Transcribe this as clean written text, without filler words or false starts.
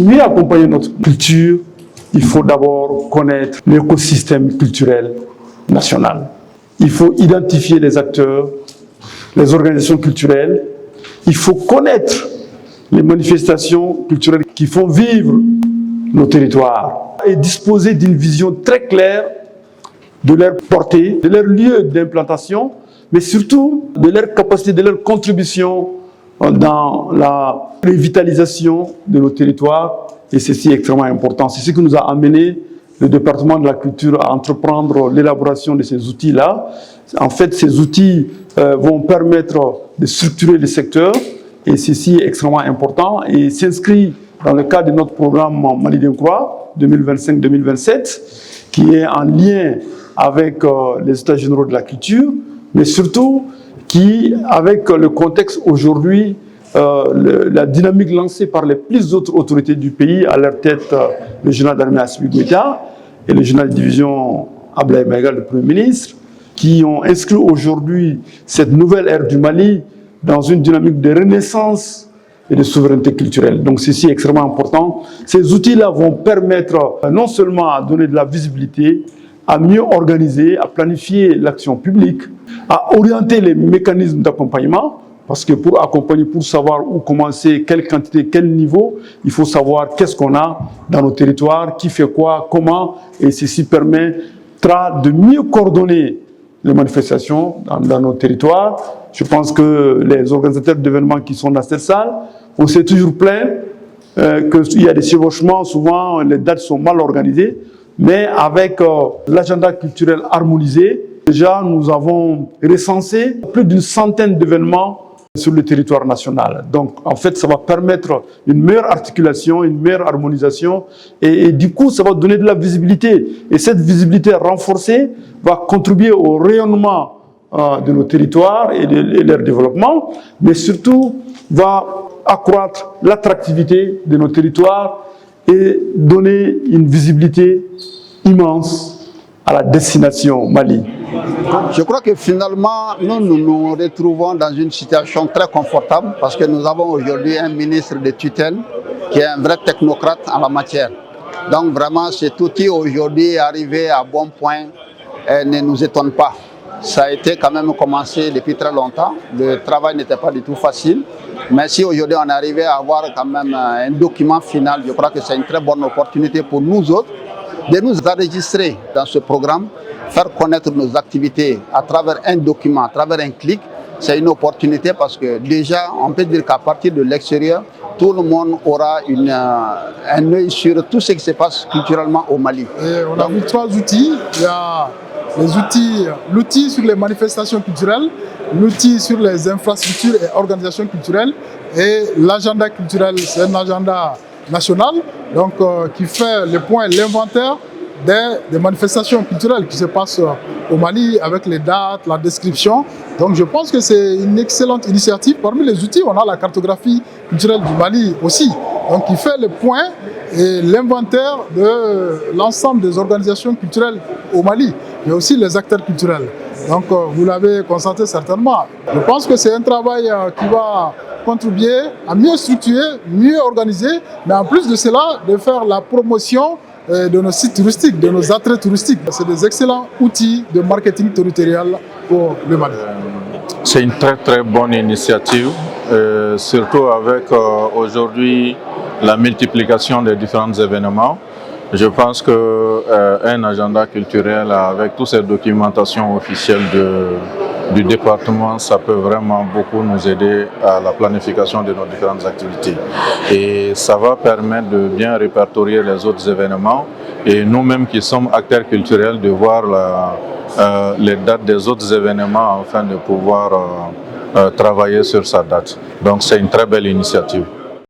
mieux accompagner notre culture, il faut d'abord connaître l'écosystème culturel national. Il faut identifier les acteurs, les organisations culturelles. Il faut connaître les manifestations culturelles qui font vivre nos territoires et disposer d'une vision très claire de leur portée, de leur lieu d'implantation, mais surtout de leur capacité, de leur contribution dans la revitalisation de nos territoires. Et ceci est extrêmement important. C'est ce qui nous a amené le département de la culture à entreprendre l'élaboration de ces outils-là. En fait, ces outils vont permettre de structurer le secteur et ceci est extrêmement important et s'inscrit dans le cadre de notre programme Mali Dinkwa 2025-2027 qui est en lien avec les États généraux de la culture, mais surtout qui, avec le contexte aujourd'hui, la dynamique lancée par les plus autres autorités du pays, à leur tête le général d'armée Assimi Goïta et le général de division Ablaye Maïga, le Premier ministre, qui ont inscrit aujourd'hui cette nouvelle ère du Mali dans une dynamique de renaissance et de souveraineté culturelle. Donc ceci est extrêmement important. Ces outils-là vont permettre non seulement à donner de la visibilité, à mieux organiser, à planifier l'action publique, à orienter les mécanismes d'accompagnement, parce que pour accompagner, pour savoir où commencer, quelle quantité, quel niveau, il faut savoir qu'est-ce qu'on a dans nos territoires, qui fait quoi, comment, et ceci permettra de mieux coordonner les manifestations dans nos territoires. Je pense que les organisateurs d'événements qui sont dans cette salle, on s'est toujours plaint qu'il y a des chevauchements, souvent les dates sont mal organisées, mais avec l'agenda culturel harmonisé, déjà nous avons recensé plus d'une centaine d'événements sur le territoire national. Donc en fait ça va permettre une meilleure articulation, une meilleure harmonisation et du coup ça va donner de la visibilité. Et cette visibilité renforcée va contribuer au rayonnement de nos territoires et leur développement, mais surtout va accroître l'attractivité de nos territoires et donner une visibilité immense à la destination Mali. Je crois que finalement, nous nous retrouvons dans une situation très confortable parce que nous avons aujourd'hui un ministre de tutelle qui est un vrai technocrate en la matière. Donc vraiment, cet outil aujourd'hui arrivé à bon point ne nous étonne pas. Ça a été quand même commencé depuis très longtemps. Le travail n'était pas du tout facile. Mais si aujourd'hui on arrivait à avoir quand même un document final, je crois que c'est une très bonne opportunité pour nous autres de nous enregistrer dans ce programme, faire connaître nos activités à travers un document, à travers un clic. C'est une opportunité parce que déjà, on peut dire qu'à partir de l'extérieur, tout le monde aura un œil sur tout ce qui se passe culturellement au Mali. Et on a mis 3 outils. Il y a l'outil sur les manifestations culturelles, l'outil sur les infrastructures et organisations culturelles et l'agenda culturel, c'est un agenda national donc, qui fait le point, l'inventaire des manifestations culturelles qui se passent au Mali avec les dates, la description. Donc je pense que c'est une excellente initiative. Parmi les outils, on a la cartographie culturelle du Mali aussi, donc qui fait le point et l'inventaire de l'ensemble des organisations culturelles au Mali, mais aussi les acteurs culturels. Donc vous l'avez constaté certainement. Je pense que c'est un travail qui va contribuer à mieux structurer, mieux organiser, mais en plus de cela, de faire la promotion de nos sites touristiques, de nos attraits touristiques. C'est des excellents outils de marketing territorial pour le Mali. C'est une très bonne initiative, surtout avec aujourd'hui la multiplication des différents événements. Je pense qu'un agenda culturel avec toutes ces documentations officielles du département, ça peut vraiment beaucoup nous aider à la planification de nos différentes activités. Et ça va permettre de bien répertorier les autres événements et nous-mêmes qui sommes acteurs culturels de voir les dates des autres événements afin de pouvoir travailler sur sa date. Donc c'est une très belle initiative.